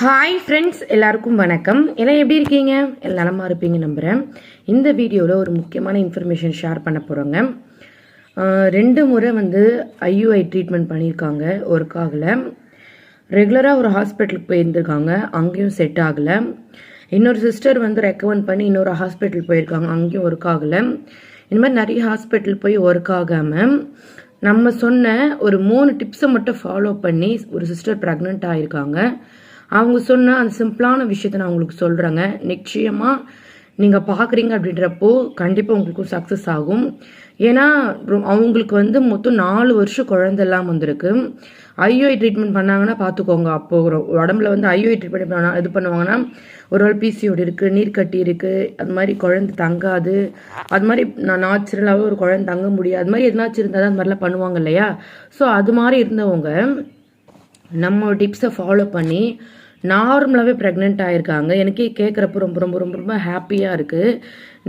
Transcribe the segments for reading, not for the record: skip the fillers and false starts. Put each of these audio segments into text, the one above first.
Hi friends, எல்லாருக்கும் வணக்கம். எல்லாம் எப்படி இருக்கீங்க? எல்லாம் நலமாக இருப்பீங்க நம்புகிறேன். இந்த வீடியோவில் ஒரு முக்கியமான இன்ஃபர்மேஷன் ஷேர் பண்ண போகிறோங்க. 2 முறை ஐயுஐ ட்ரீட்மெண்ட் பண்ணியிருக்காங்க, ஒர்க் ஆகலை. ரெகுலராக ஒரு ஹாஸ்பிட்டலுக்கு போயிருந்துருக்காங்க, அங்கேயும் செட் ஆகலை. இன்னொரு சிஸ்டர் ரெக்கமெண்ட் பண்ணி இன்னொரு ஹாஸ்பிட்டல் போயிருக்காங்க, அங்கேயும் ஒர்க் ஆகலை. இந்த மாதிரி நிறைய ஹாஸ்பிட்டல் போய் ஒர்க் ஆகாமல் நம்ம சொன்ன ஒரு 3 டிப்ஸை மட்டும் ஃபாலோ பண்ணி ஒரு சிஸ்டர் ப்ரெக்னென்ட் ஆகியிருக்காங்க. அவங்க சொன்ன அந்த சிம்பிளான விஷயத்தை நான் உங்களுக்கு சொல்கிறேங்க. நிச்சயமாக நீங்கள் பார்க்குறீங்க அப்படின்றப்போ கண்டிப்பாக உங்களுக்கும் சக்ஸஸ் ஆகும். ஏன்னா அவங்களுக்கு மொத்தம் 4 வருஷம் குழந்தெல்லாம் வந்திருக்கு. ஐயுஐ ட்ரீட்மெண்ட் பண்ணாங்கன்னா பார்த்துக்கோங்க. அப்போது உடம்புல ஐயுஐ ட்ரீட்மெண்ட் பண்ண இது பண்ணுவாங்கன்னா ஒரு நாள் பிசிஓடி இருக்குது, நீர்க்கட்டி இருக்குது, அது மாதிரி குழந்தை தங்காது, அது மாதிரி நேச்சுரலாகவே ஒரு குழந்தை தங்க முடியாது, அது மாதிரி எதனாச்சும் இருந்தால் தான் அது மாதிரிலாம் பண்ணுவாங்க இல்லையா? ஸோ அது மாதிரி இருந்தவங்க நம்ம டிப்ஸை ஃபாலோ பண்ணி நார்மலாகவே ப்ரெக்னென்ட் ஆகிருக்காங்க. எனக்கே கேட்குறப்போ ரொம்ப ரொம்ப ரொம்ப ரொம்ப ஹாப்பியாக இருக்குது.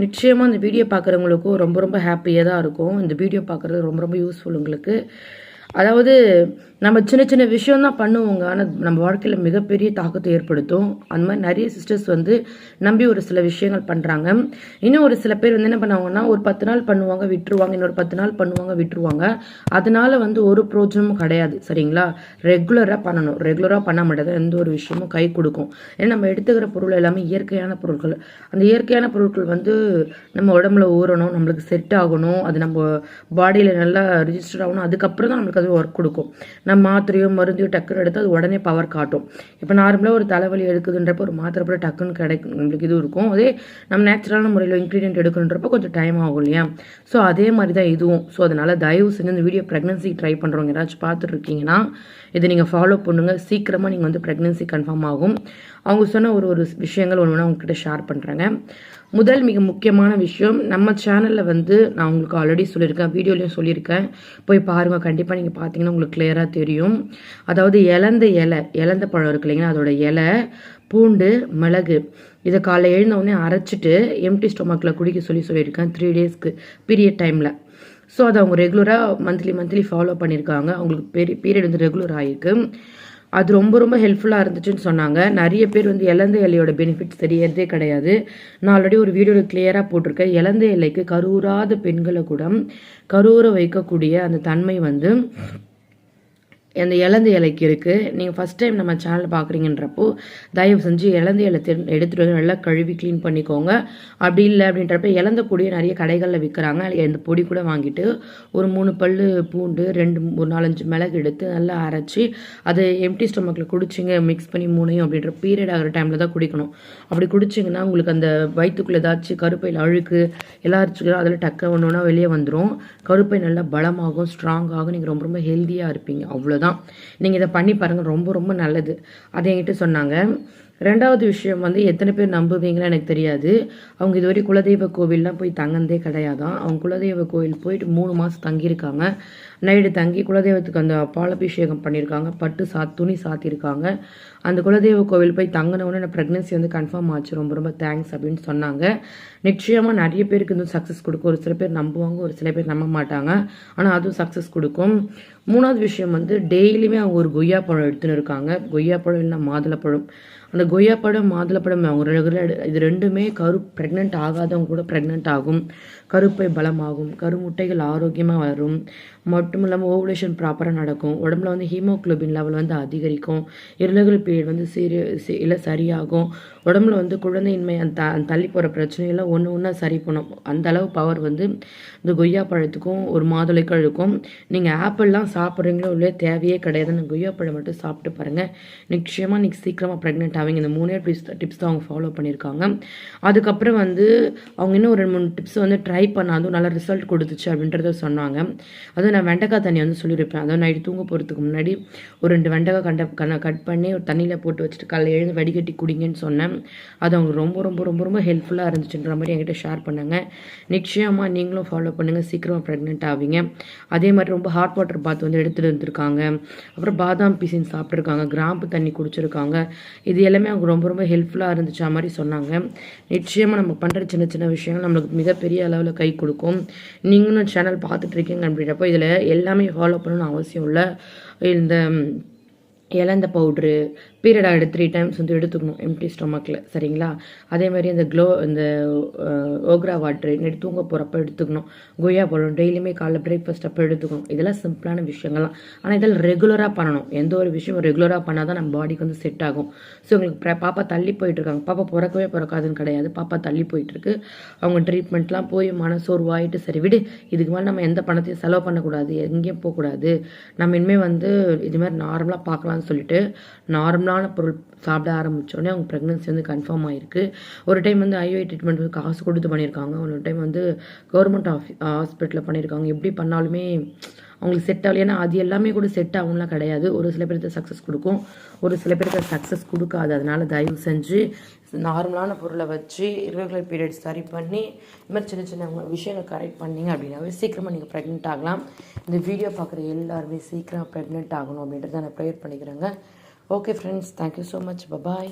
நிச்சயமாக இந்த வீடியோ பார்க்குறவங்களுக்கும் ரொம்ப ரொம்ப ஹாப்பியாக தான் இருக்கும். இந்த வீடியோ பார்க்குறது ரொம்ப ரொம்ப யூஸ்ஃபுல் உங்களுக்கு. அதாவது நம்ம சின்ன சின்ன விஷயம் தான் பண்ணுவோங்க, ஆனால் நம்ம வாழ்க்கையில் மிகப்பெரிய தாக்கத்தை ஏற்படுத்தும். அந்த மாதிரி நிறைய சிஸ்டர்ஸ் நம்பி ஒரு சில விஷயங்கள் பண்ணுறாங்க. இன்னும் ஒரு சில பேர் என்ன பண்ணுவாங்கன்னா ஒரு 10 நாள் பண்ணுவாங்க விட்டுருவாங்க, இன்னொரு 10 நாள் பண்ணுவாங்க விட்டுருவாங்க. அதனால ஒரு பிரோஜனமும் கிடையாது, சரிங்களா? ரெகுலராக பண்ணணும். ரெகுலராக பண்ண மாட்டேது எந்த ஒரு விஷயமும் கை கொடுக்கும். ஏன்னா நம்ம எடுத்துக்கிற பொருள் எல்லாமே இயற்கையான பொருட்கள். அந்த இயற்கையான பொருட்கள் நம்ம உடம்புல ஊறணும், நம்மளுக்கு செட் ஆகணும், அது நம்ம பாடியில் நல்லா ரிஜிஸ்டர் ஆகணும். அதுக்கப்புறம் தான் நம்மளுக்கு அது ஒர்க் கொடுக்கும். நம்ம மாத்திரையோ மருந்தையோ டக்குன்னு எடுத்து அது உடனே பவர் காட்டும். இப்போ நார்மலாக ஒரு தலைவலி எடுக்குதுன்றப்போ ஒரு மாத்திரை போல டக்குன்னு கிடைக்கும், நம்மளுக்கு இது இருக்கும். அதே நம்ம நேச்சுரலான முறையில் இன்க்ரீடியன்ட் எடுக்கணுன்றப்போ கொஞ்சம் டைம் ஆகும் இல்லையா? ஸோ அதே மாதிரி தான் இதுவும். ஸோ அதனால் தயவு செஞ்சு இந்த வீடியோ ப்ரெக்னன்சி ட்ரை பண்ணுறவங்க யாராச்சும் பார்த்துட்டு இருக்கீங்கன்னா இதை நீங்கள் ஃபாலோ பண்ணுங்கள். சீக்கிரமாக நீங்கள் ப்ரெக்னன்சி கன்ஃபார்ம் ஆகும். அவங்க சொன்ன ஒரு விஷயங்கள் ஒன்று உங்ககிட்ட ஷேர் பண்ணுறேங்க. முதல் மிக முக்கியமான விஷயம், நம்ம சேனலில் நான் உங்களுக்கு ஆல்ரெடி சொல்லியிருக்கேன், வீடியோலையும் சொல்லியிருக்கேன், போய் பாருங்கள். கண்டிப்பாக நீங்கள் பார்த்தீங்கன்னா உங்களுக்கு கிளியராக தெரியும். அதாவது இலந்த பழம் இருக்கு இல்லைங்களா, அதோட இலை, பூண்டு, மிளகு இதை காலைல எழுந்தவுடனே அரைச்சிட்டு எம்டி ஸ்டொமக்கில் குடிக்க சொல்லியிருக்கேன் 3 டேஸ்க்கு பீரியட் டைமில். ஸோ அதை அவங்க ரெகுலராக மந்த்லி ஃபாலோ பண்ணியிருக்காங்க. அவங்களுக்கு பீரியட் ரெகுலர் ஆகிருக்கு. அது ரொம்ப ரொம்ப ஹெல்ப்ஃபுல்லாக இருந்துச்சுன்னு சொன்னாங்க. நிறைய பேர் இலந்த இலையோட பெனிஃபிட்ஸ் தெரியறதே கிடையாது. நான் ஆல்ரெடி ஒரு வீடியோவில் கிளியராக போட்டிருக்கேன். இலந்த இலைக்கு கருவுறாத பெண்களை கூட கருவுற வைக்கக்கூடிய அந்த தன்மை அந்த இலந்த இலைக்கு இருக்குது. நீங்கள் ஃபஸ்ட் டைம் நம்ம சேனல் பார்க்குறீங்கன்றப்போ தயவு செஞ்சு இலந்த இலை எடுத்துகிட்டு நல்லா கழுவி க்ளீன் பண்ணிக்கோங்க. அப்படி இல்லை அப்படின்றப்ப இலந்த பொடியை நிறைய கடைகளில் விற்கிறாங்க. இந்த பொடி கூட வாங்கிட்டு ஒரு 3 பல்லு பூண்டு, 4-5 மிளகு எடுத்து நல்லா அரைச்சி அதை எம்டி ஸ்டொமக்கில் குடிச்சிங்க, மிக்ஸ் பண்ணி 3 அப்படின்ற பீரியட் ஆகிற டைமில் தான் குடிக்கணும். அப்படி குடிச்சிங்கன்னா உங்களுக்கு அந்த வயிற்றுக்குள்ளே ஏதாச்சும் கருப்பையில் அழுக்கு எல்லாச்சும் அதில் டக்க ஒன்றுனா வெளியே வந்துடும். கருப்பை நல்லா பலமாகும், ஸ்ட்ராங் ஆகும், நீங்கள் ரொம்ப ரொம்ப ஹெல்த்தியாக இருப்பீங்க. அவ்வளோதான். நீங்கள் இதை பண்ணி பாருங்கள், ரொம்ப ரொம்ப நல்லது. அதை என்கிட்ட சொன்னாங்க. 2வது விஷயம் எத்தனை பேர் நம்புவீங்களா எனக்கு தெரியாது. அவங்க இதுவரை குலதெய்வ கோவில்லாம் போய் தங்கினதே கிடையாதான். அவங்க குலதெய்வ கோவில் போயிட்டு 3 மாதம் தங்கியிருக்காங்க. நைட்டு தங்கி குலதெய்வத்துக்கு அந்த பாலாபிஷேகம் பண்ணியிருக்காங்க, பட்டு துணி சாத்தியிருக்காங்க. அந்த குலதெய்வ கோவில் போய் தங்கினவுடனே ப்ரெக்னன்சி கன்ஃபார்ம் ஆச்சு. ரொம்ப ரொம்ப தேங்க்ஸ் அப்படின்னு சொன்னாங்க. நிச்சயமாக நிறைய பேருக்கு சக்ஸஸ் கொடுக்கும். ஒரு சில பேர் நம்புவாங்க, ஒரு சில பேர் நம்ப மாட்டாங்க. ஆனால் அதுவும் சக்ஸஸ் கொடுக்கும். 3வது விஷயம் டெய்லியுமே அவங்க ஒரு கொய்யாப்பழம் எடுத்துன்னு இருக்காங்க. கொய்யாப்பழம் இல்லைன்னா மாதுளப்பழம். அந்த கொய்யாப்பழம் மாதுளப்பழம் அவங்க ரெகுலர் இது 2மே ப்ரெக்னென்ட் ஆகாதவங்க கூட ப்ரெக்னென்ட் ஆகும். கருப்பை பலமாகும், கருமுட்டைகள் ஆரோக்கியமாக வரும். மட்டும் இல்லாமல் ஓவுலேஷன் ப்ராப்பராக நடக்கும். உடம்புல ஹீமோக்ளோபின் லெவல் அதிகரிக்கும். இருளகல் பீரியட் இல்லை சரியாகும். உடம்புல குழந்தையின்மை அந்த தள்ளி போகிற பிரச்சனையெல்லாம் ஒன்றா சரி பண்ணும். அந்த அளவு பவர் இந்த கொய்யா பழத்துக்கும் ஒரு மாதுளைக்கும் இருக்கும். நீங்கள் ஆப்பிள்லாம் சாப்பிட்றீங்களோ இல்லையோ தேவையே கிடையாது. அந்த கொய்யாப்பழம் மட்டும் சாப்பிட்டு பாருங்கள். நிச்சயமாக நீங்கள் சீக்கிரமாக ப்ரெக்னென்ட் ஆவீங்க. இந்த 3 டிப்ஸ் தான் அவங்க ஃபாலோ பண்ணியிருக்காங்க. அதுக்கப்புறம் அவங்க இன்னும் ஒரு 2-3 டிப்ஸ் ட்ரை பண்ணாதும் நல்ல ரிசல்ட் கொடுத்துச்சு அப்படின்றத சொன்னாங்க. அதுவும் நான் வெண்டைக்காய் தண்ணி சொல்லியிருப்பேன். அதாவது நைட்டு தூங்க போகிறதுக்கு முன்னாடி ஒரு 2 வெண்டைக்காய் கட் பண்ணி ஒரு தண்ணியில் போட்டு வச்சுட்டு காலையில் எழுந்து வடிகட்டி குடிங்கன்னு சொன்னேன். அது அவங்க ரொம்ப ரொம்ப ரொம்ப ரொம்ப ஹெல்ப்ஃபுல்லாக இருந்துச்சுன்ற மாதிரி என்கிட்ட ஷேர் பண்ணாங்க. நிச்சயமாக நீங்களும் ஃபாலோ பண்ணுங்கள், சீக்கிரமாக ப்ரெக்னென்ட் ஆவீங்க. அதே மாதிரி ரொம்ப ஹாட் வாட்டர் பாத் எடுத்துகிட்டு வந்துருக்காங்க. அப்புறம் பாதாம் பிசின் சாப்பிட்ருக்காங்க, கிராம்பு தண்ணி குடிச்சிருக்காங்க. இது எல்லாமே அவங்க ரொம்ப ரொம்ப ஹெல்ப்ஃபுல்லாக இருந்துச்சு மாதிரி சொன்னாங்க. நிச்சயமாக நம்ம பண்ணுற சின்ன சின்ன விஷயங்கள் நம்மளுக்கு மிகப்பெரிய அளவில் கை கொடுக்கும். நீங்களும் சேனல் பார்த்துட்டு இருக்கீங்க அப்படின்றப்போ இதில் எல்லாமே ஃபாலோ பண்ணணும்னு அவசியம் இல்லை. இந்த இலந்த பவுட்ரு, பீரியட் ஆகிடு 3 டைம்ஸ் வந்து எடுத்துக்கணும் எம்டி ஸ்டொமக்கில், சரிங்களா? அதே மாதிரி இந்த ஓக்ரா வாட்ரு நைட்டு தூங்க போகிறப்ப எடுத்துக்கணும். கொய்யா பழம் டெய்லியுமே காலைல பிரேக்ஃபாஸ்ட் அப்போ எடுத்துக்கணும். இதெல்லாம் சிம்பிளான விஷயங்கள்லாம். ஆனால் இதெல்லாம் ரெகுலராக பண்ணணும். எந்த ஒரு விஷயமும் ரெகுலராக பண்ணால் தான் நம்ம பாடிக்கு வந்து செட் ஆகும். ஸோ உங்களுக்கு பாப்பா தள்ளி போயிட்டுருக்காங்க. பாப்பா பிறக்காதுன்னு கிடையாது, பாப்பா தள்ளி போயிட்டுருக்கு. அவங்க ட்ரீட்மெண்ட்லாம் போய் மனசோர்வாயிட்டு சரி விடு, இதுக்கு மேலே நம்ம எந்த பணத்தையும் செலவு பண்ணக்கூடாது, எங்கேயும் போகக்கூடாது, நம்ம இனிமேல் வந்து இதுமாதிரி நார்மலாக பார்க்கலான்னு சொல்லிட்டு நார்மலான பொருள் சாப்பிட ஆரம்பித்தோடனே அவங்க ப்ரெக்னன்சி வந்து கன்ஃபார்ம் ஆகிருக்கு. ஒரு டைம் வந்து ஐஓஐ ட்ரீட்மெண்ட் வந்து காசு கொடுத்து பண்ணியிருக்காங்க, ஒரு டைம் வந்து கவர்மெண்ட் ஹாஸ்பிட்டலில் பண்ணியிருக்காங்க. எப்படி பண்ணாலுமே அவங்களுக்கு செட் ஆகல. ஏன்னா அது எல்லாமே கூட செட் ஆகும்லாம் கிடையாது. ஒரு சில பேருக்கு சக்ஸஸ் கொடுக்கும், ஒரு சில பேருக்கு சக்ஸஸ் கொடுக்காது. அதனால் தயவு செஞ்சு நார்மலான பொருளை வச்சு இர்ரெகுலர் பீரியட்ஸ் சரி பண்ணி இது மாதிரி சின்ன சின்ன விஷயங்கள் கரெக்ட் பண்ணிங்க அப்படின்னாவே சீக்கிரமாக நீங்கள் ப்ரெக்னென்ட் ஆகலாம். இந்த வீடியோ பார்க்குற எல்லாருமே சீக்கிரம் ப்ரெக்னென்ட் ஆகணும் அப்படின்றத நான் ப்ரேயர் பண்ணிக்கிறேங்க. Okay friends, thank you so much. Bye bye.